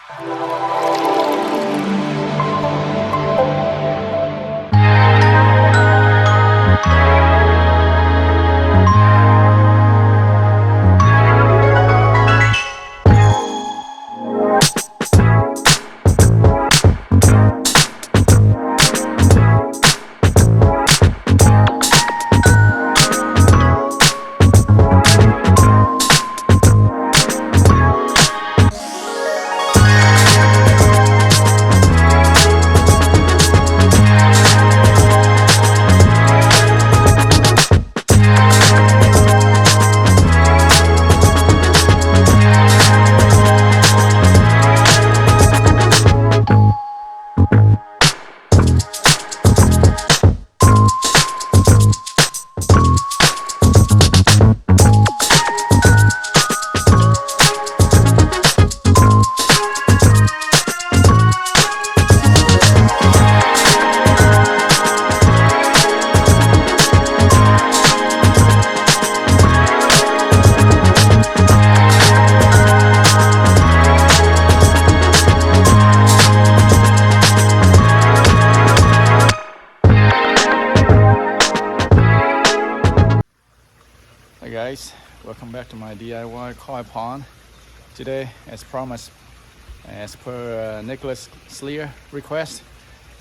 Hi guys, welcome back to my DIY koi pond. Today, as promised, as per Nicholas Slear request,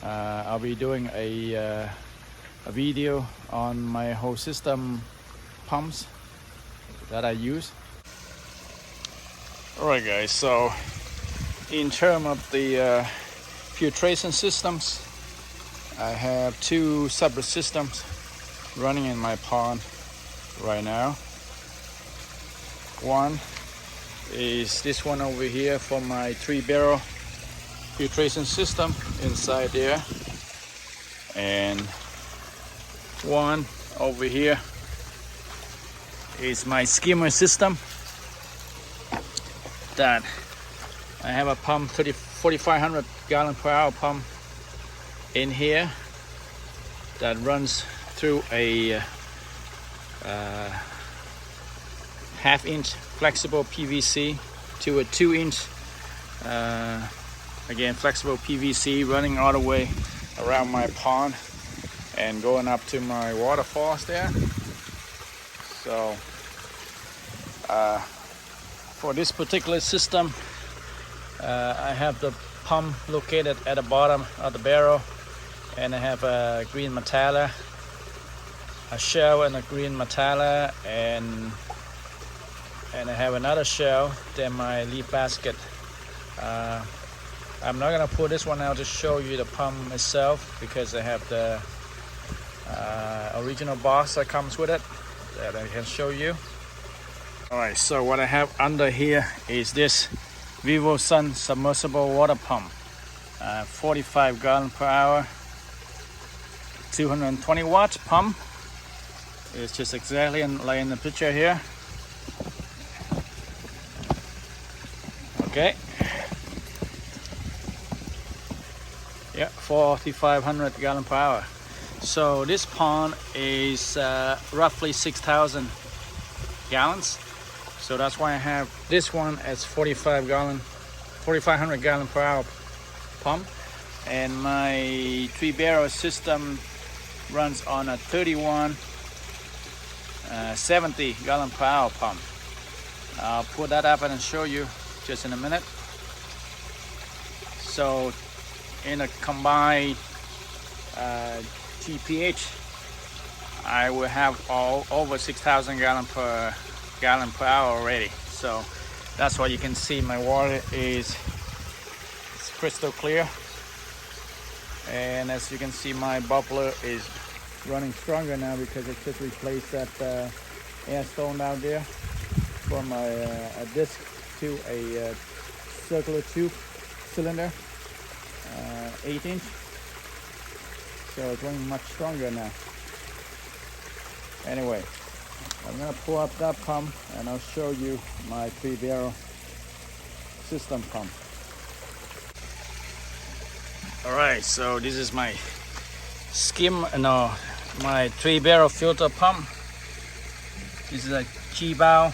I'll be doing a video on my whole system pumps that I use. Alright guys, so in terms of the filtration systems, I have two separate systems running in my pond right now. One is this one over here for my 3-barrel filtration system inside there, and one over here is my skimmer system that I have a pump 4,500 gallon per hour pump in here that runs through a half-inch flexible PVC to a 2-inch again flexible PVC running all the way around my pond and going up to my waterfalls there. So for this particular system, I have the pump located at the bottom of the barrel, and I have a green metallic, a shell and a green metallic, and I have another shell, then my leaf basket. I'm not gonna pull this one out to show you the pump itself because I have the original box that comes with it that I can show you. Alright, so what I have under here is this Vivo Sun submersible water pump, 45 gallon per hour, 220 watts pump. It's just exactly like in the picture here. Okay. Yeah, 4,500 gallon per hour. So this pond is roughly 6,000 gallons. So that's why I have this one as 4,500 gallon per hour pump, and my 3-barrel system runs on a 70 gallon per hour pump. I'll put that up and show you just in a minute. So in a combined GPH, I will have all over 6,000 gallon per hour already. So that's why you can see my water is crystal clear, and as you can see, my bubbler is running stronger now because I just replaced that air stone down there from a disc to a circular tube cylinder, 8-inch. So it's running much stronger now. Anyway, I'm gonna pull up that pump and I'll show you my 3-barrel system pump. All right, so this is my my 3-barrel filter pump. This is a G-Bow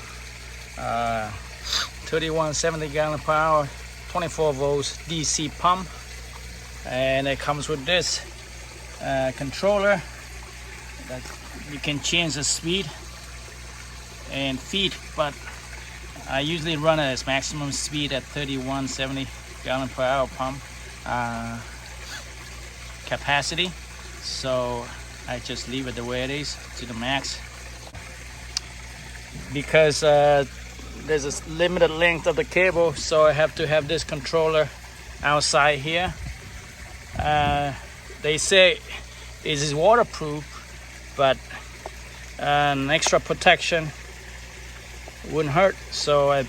3170 gallon per hour 24 volts DC pump, and it comes with this controller that you can change the speed and feed, but I usually run at its maximum speed at 3170 gallon per hour pump capacity, so I just leave it the way it is to the max, because there's a limited length of the cable, so I have to have this controller outside here. They say it is waterproof, but an extra protection wouldn't hurt, so I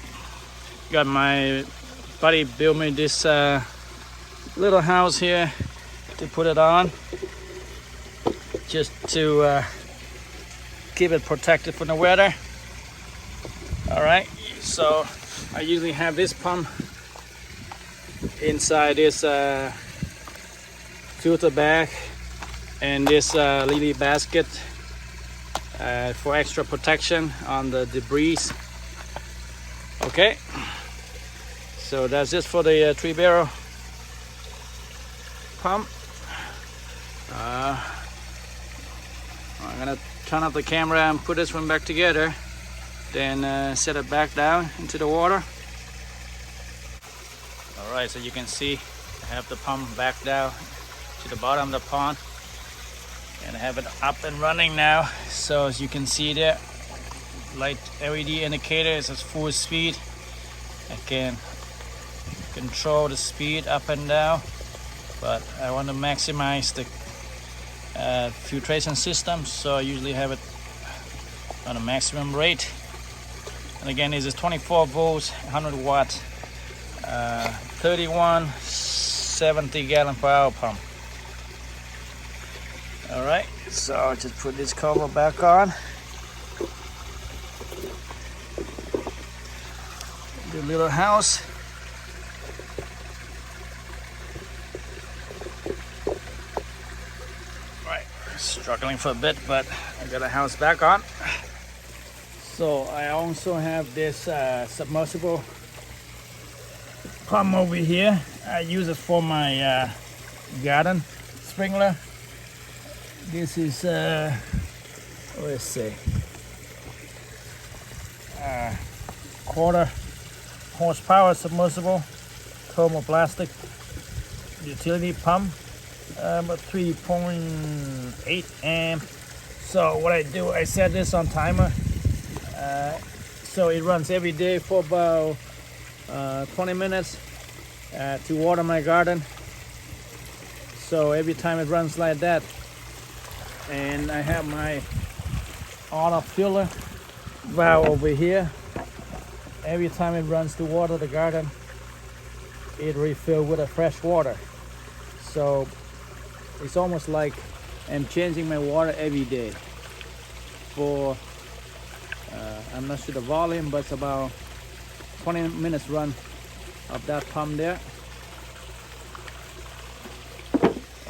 got my buddy build me this little house here to put it on, just to keep it protected from the weather. All right, so I usually have this pump inside this filter bag and this lily basket for extra protection on the debris. Okay, so that's it for the 3-barrel pump. I'm gonna turn off the camera and put this one back together, then set it back down into the water. All right, so you can see I have the pump back down to the bottom of the pond, and I have it up and running now. So as you can see there, light LED indicator is at full speed. I can control the speed up and down, but I want to maximize the filtration system, so I usually have it on a maximum rate. And again, this is 24 volts, 100 watt, 3170 gallon per hour pump. All right, so I'll just put this cover back on. The little house. Right, struggling for a bit, but I got a house back on. So I also have this submersible pump over here. I use it for my garden sprinkler. This is let's see, quarter horsepower submersible thermoplastic utility pump, about 3.8 amp. So what I do, I set this on timer, so it runs every day for about 20 minutes to water my garden. So every time it runs like that, and I have my auto filler valve over here. Every time it runs to water the garden, it refills with a fresh water. So it's almost like I'm changing my water every day for I'm not sure the volume, but it's about 20 minutes run of that pump there.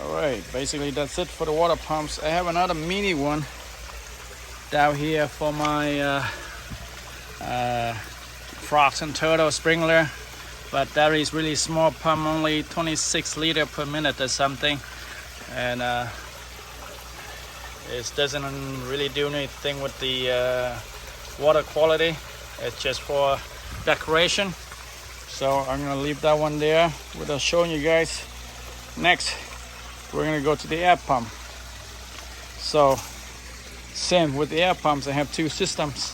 All right, basically that's it for the water pumps. I have another mini one down here for my frogs and turtle sprinkler, but that is really small pump, only 26 liter per minute or something, and it doesn't really do anything with the water quality. It's just for decoration. So I'm gonna leave that one there without showing you guys. Next, we're gonna go to the air pump. So same with the air pumps, I have two systems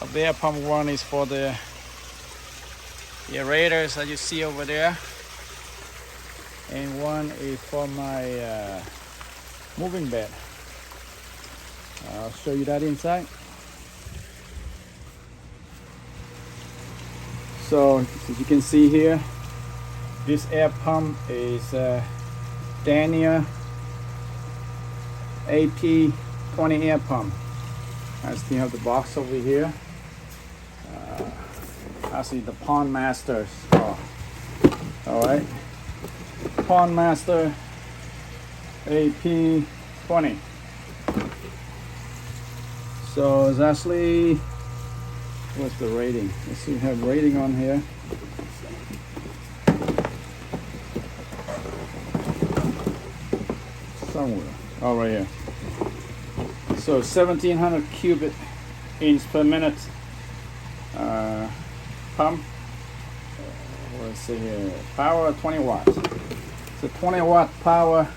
of the air pump. One is for the aerators that you see over there, and one is for my moving bed. I'll show you that inside. So as you can see here, this air pump is Daniel AP20 air pump. I still have the box over here. Actually the Pond Masters. Oh. All right, Pond Master AP20. So it's actually, what's the rating? Let's see, we have rating on here. somewhere. Oh, right here. So 1700 cubic inch per minute pump. Let's see here. Power 20 watts. So 20 watt power,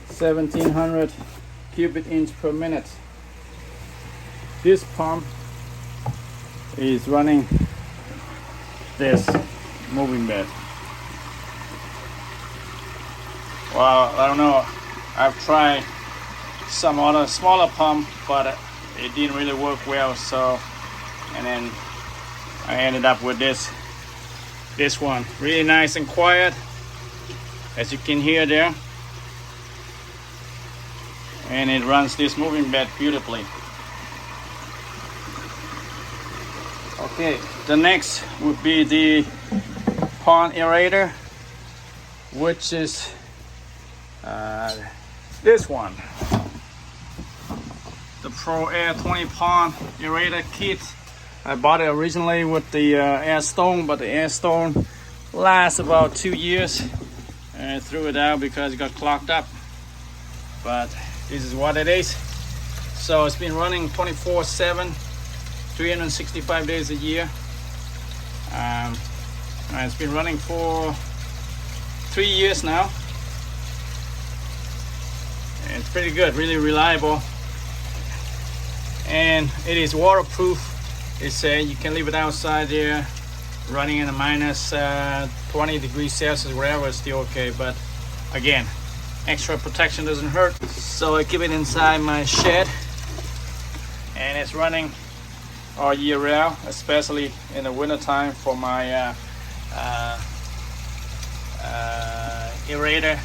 1700 cubic inch per minute. This pump is running this moving bed. Well, I don't know. I've tried some other smaller pump, but it didn't really work well. So, and then I ended up with this one. Really nice and quiet, as you can hear there. And it runs this moving bed beautifully. Okay, the next would be the pond aerator, which is this one, the Pro Air 20 pond aerator kit. I bought it originally with the Air Stone, but the Air Stone lasts about 2 years, and I threw it out because it got clogged up. But this is what it is. So it's been running 24/7, 365 days a year. It's been running for 3 years now. It's pretty good, really reliable, and it is waterproof. It's you can leave it outside there, running in a minus 20 degrees Celsius, wherever, it's still okay. But again, extra protection doesn't hurt. So I keep it inside my shed, and it's running all year round, especially in the winter time for my aerator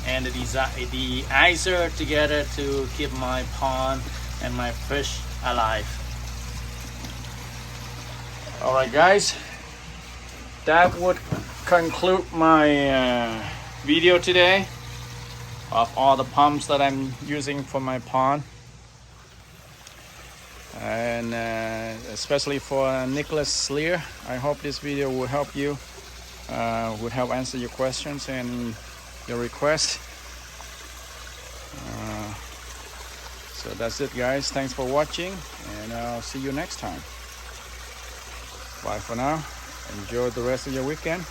and the de-icer together to keep my pond and my fish alive. All right, guys, that would conclude my video today of all the pumps that I'm using for my pond, and especially for Nicholas Slear. I hope this video will help you, would help answer your questions and your requests. So that's it, guys. Thanks for watching, and I'll see you next time. Bye for now. Enjoy the rest of your weekend.